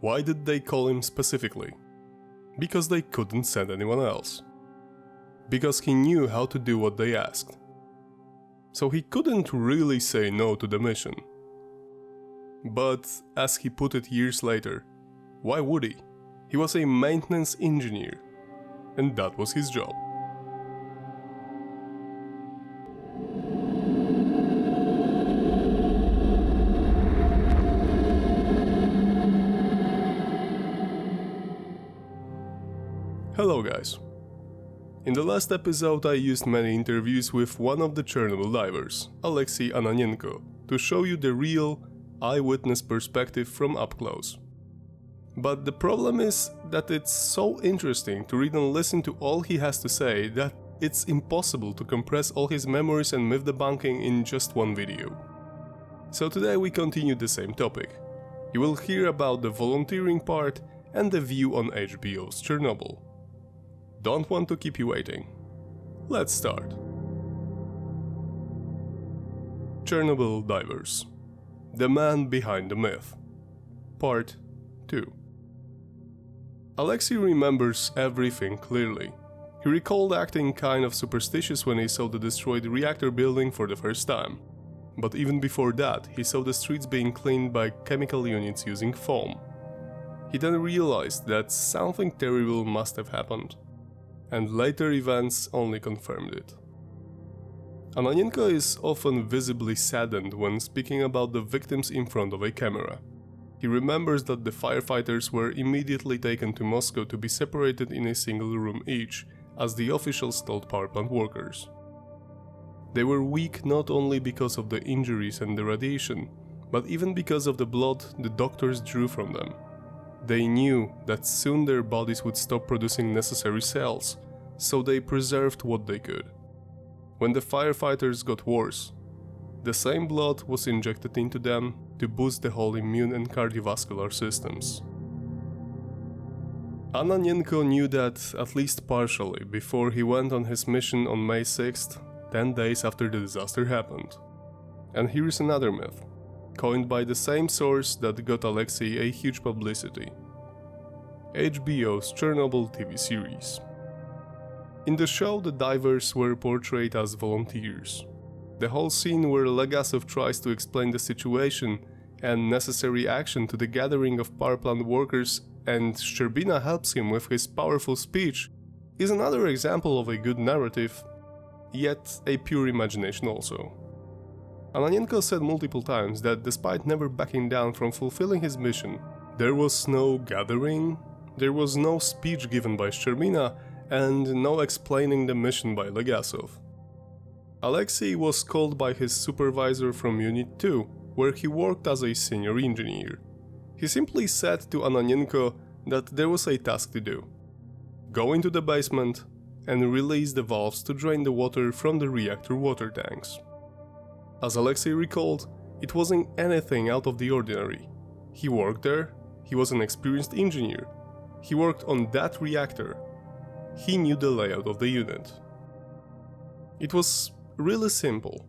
Why did they call him specifically? Because they couldn't send anyone else. Because he knew how to do what they asked. So he couldn't really say no to the mission. But, as he put it years later, why would he? He was a maintenance engineer, and that was his job. Hello guys. In the last episode I used many interviews with one of the Chornobyl divers, Oleksiy Ananenko, to show you the real eyewitness perspective from up close. But the problem is that it's so interesting to read and listen to all he has to say that it's impossible to compress all his memories and myth debunking in just one video. So today we continue the same topic. You will hear about the volunteering part and the view on HBO's Chernobyl. Don't want to keep you waiting. Let's start. Chornobyl Divers. The man behind the myth. Part 2. Aleksey remembers everything clearly. He recalled acting kind of superstitious when he saw the destroyed reactor building for the first time. But even before that, he saw the streets being cleaned by chemical units using foam. He then realized that something terrible must have happened. And later events only confirmed it. Ananenko is often visibly saddened when speaking about the victims in front of a camera. He remembers that the firefighters were immediately taken to Moscow to be separated in a single room each, as the officials told power plant workers. They were weak not only because of the injuries and the radiation, but even because of the blood the doctors drew from them. They knew that soon their bodies would stop producing necessary cells, so they preserved what they could. When the firefighters got worse, the same blood was injected into them to boost the whole immune and cardiovascular systems. Ananenko knew that at least partially before he went on his mission on May 6th, 10 days after the disaster happened. And here is another myth, coined by the same source that got Aleksey a huge publicity. HBO's Chernobyl TV series. In the show, the divers were portrayed as volunteers. The whole scene where Aleksey tries to explain the situation and necessary action to the gathering of power plant workers and Szczerbina helps him with his powerful speech is another example of a good narrative, yet a pure imagination also. Ananenko said multiple times that despite never backing down from fulfilling his mission, there was no gathering, there was no speech given by Szczerbina, and no explaining the mission by Aleksey. Aleksey was called by his supervisor from Unit 2, where he worked as a senior engineer. He simply said to Ananenko that there was a task to do. Go into the basement and release the valves to drain the water from the reactor water tanks. As Aleksey recalled, it wasn't anything out of the ordinary. He worked there, he was an experienced engineer, he worked on that reactor, he knew the layout of the unit. It was really simple.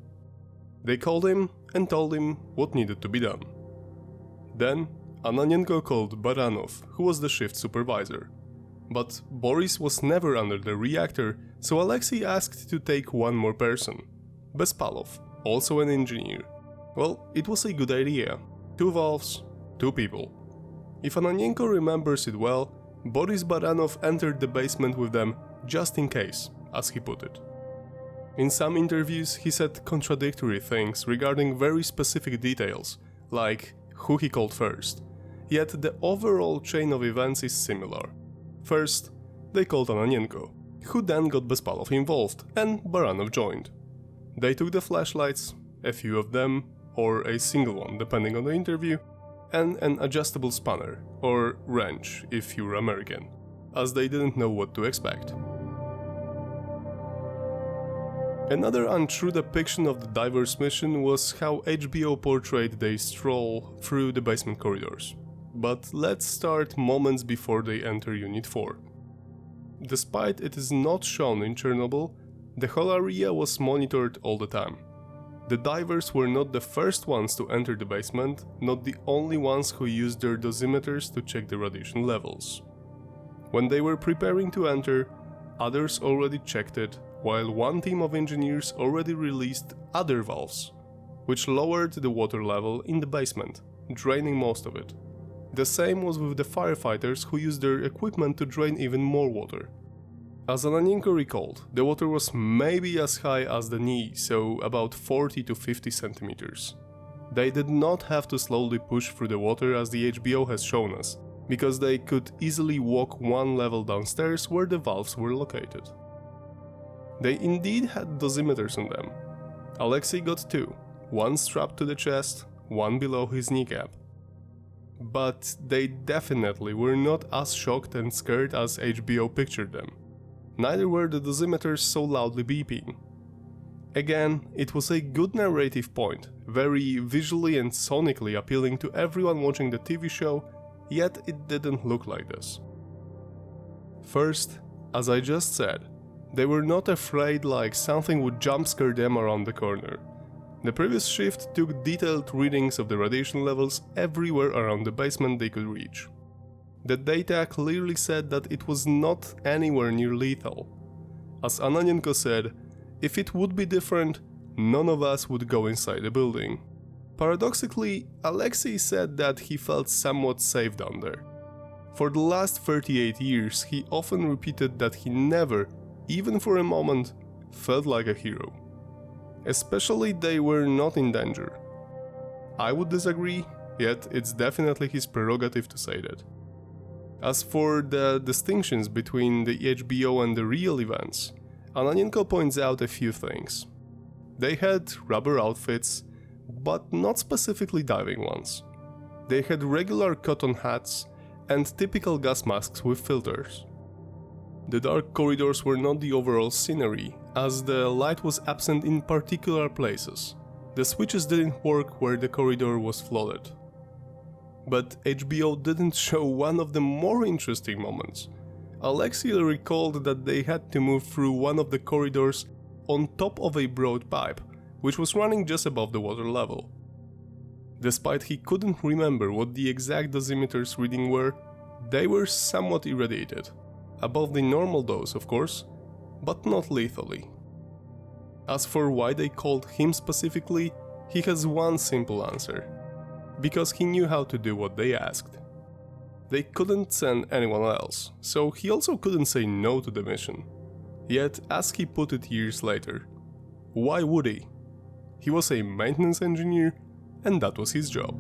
They called him and told him what needed to be done. Then Ananenko called Baranov, who was the shift supervisor. But Boris was never under the reactor, so Aleksey asked to take one more person, Bespalov, also an engineer. Well, it was a good idea. 2 valves, 2 people. If Ananenko remembers it well, Boris Baranov entered the basement with them just in case, as he put it. In some interviews he said contradictory things regarding very specific details, like who he called first, yet the overall chain of events is similar. First, they called Ananenko, who then got Bespalov involved, and Baranov joined. They took the flashlights, a few of them, or a single one depending on the interview, and an adjustable spanner, or wrench if you're American, as they didn't know what to expect. Another untrue depiction of the divers' mission was how HBO portrayed their stroll through the basement corridors. But let's start moments before they enter Unit 4. Despite it is not shown in Chernobyl, the whole area was monitored all the time. The divers were not the first ones to enter the basement, not the only ones who used their dosimeters to check the radiation levels. When they were preparing to enter, others already checked it, while one team of engineers already released other valves, which lowered the water level in the basement, draining most of it. The same was with the firefighters who used their equipment to drain even more water. As Ananenko recalled, the water was maybe as high as the knee, so about 40 to 50 centimeters. They did not have to slowly push through the water as the HBO has shown us, because they could easily walk one level downstairs where the valves were located. They indeed had dosimeters on them. Aleksey got two, one strapped to the chest, one below his kneecap. But they definitely were not as shocked and scared as HBO pictured them. Neither were the dosimeters so loudly beeping. Again, it was a good narrative point, very visually and sonically appealing to everyone watching the TV show, yet it didn't look like this. First, as I just said, they were not afraid like something would jump scare them around the corner. The previous shift took detailed readings of the radiation levels everywhere around the basement they could reach. The data clearly said that it was not anywhere near lethal. As Ananenko said, if it would be different, none of us would go inside the building. Paradoxically, Aleksey said that he felt somewhat safe down there. For the last 38 years, he often repeated that he never, even for a moment, felt like a hero. Especially they were not in danger. I would disagree, yet it's definitely his prerogative to say that. As for the distinctions between the HBO and the real events, Ananenko points out a few things. They had rubber outfits, but not specifically diving ones. They had regular cotton hats and typical gas masks with filters. The dark corridors were not the overall scenery, as the light was absent in particular places. The switches didn't work where the corridor was flooded. But HBO didn't show one of the more interesting moments. Aleksey recalled that they had to move through one of the corridors on top of a broad pipe, which was running just above the water level. Despite he couldn't remember what the exact dosimeters reading were, they were somewhat irradiated. Above the normal dose, of course, but not lethally. As for why they called him specifically, he has one simple answer. Because he knew how to do what they asked. They couldn't send anyone else, so he also couldn't say no to the mission. Yet, as he put it years later, why would he? He was a maintenance engineer, and that was his job.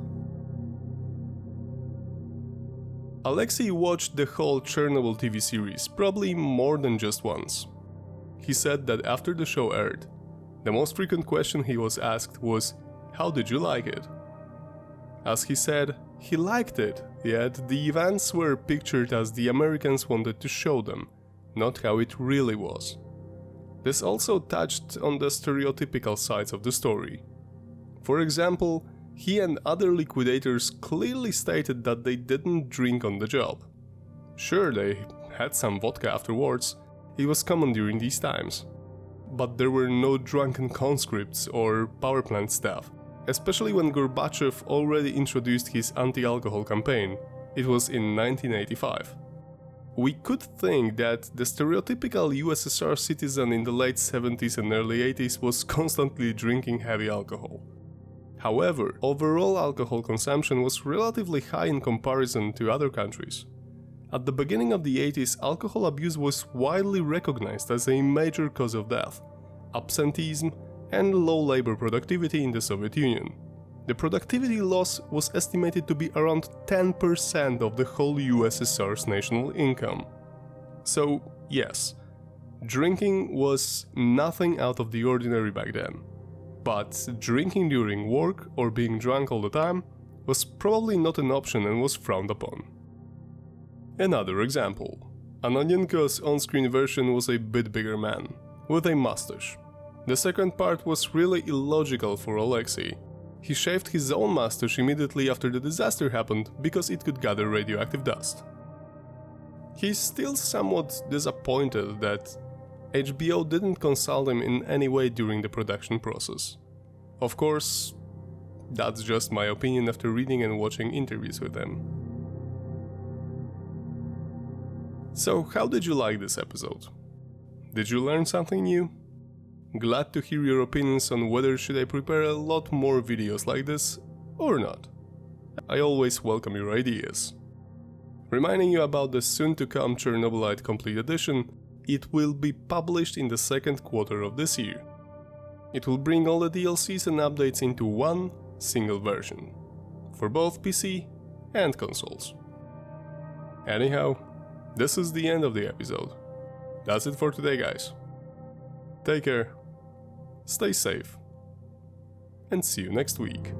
Aleksey watched the whole Chernobyl TV series probably more than just once. He said that after the show aired, the most frequent question he was asked was, "How did you like it?" As he said, he liked it, yet the events were pictured as the Americans wanted to show them, not how it really was. This also touched on the stereotypical sides of the story. For example, he and other liquidators clearly stated that they didn't drink on the job. Sure, they had some vodka afterwards, it was common during these times. But there were no drunken conscripts or power plant staff, especially when Gorbachev already introduced his anti-alcohol campaign. It was in 1985. We could think that the stereotypical USSR citizen in the late 70s and early 80s was constantly drinking heavy alcohol. However, overall alcohol consumption was relatively high in comparison to other countries. At the beginning of the 80s, alcohol abuse was widely recognized as a major cause of death, absenteeism, and low labor productivity in the Soviet Union. The productivity loss was estimated to be around 10% of the whole USSR's national income. So, yes, drinking was nothing out of the ordinary back then. But drinking during work or being drunk all the time was probably not an option and was frowned upon. Another example. Ananenko's on-screen version was a bit bigger man, with a mustache. The second part was really illogical for Oleksiy. He shaved his own mustache immediately after the disaster happened because it could gather radioactive dust. He's still somewhat disappointed that HBO didn't consult him in any way during the production process. Of course, that's just my opinion after reading and watching interviews with them. So, how did you like this episode? Did you learn something new? Glad to hear your opinions on whether should I prepare a lot more videos like this or not. I always welcome your ideas. Reminding you about the soon-to-come Chernobylite Complete Edition, it will be published in the second quarter of this year. It will bring all the DLCs and updates into one single version, for both PC and consoles. Anyhow, this is the end of the episode. That's it for today, guys. Take care, stay safe, and see you next week.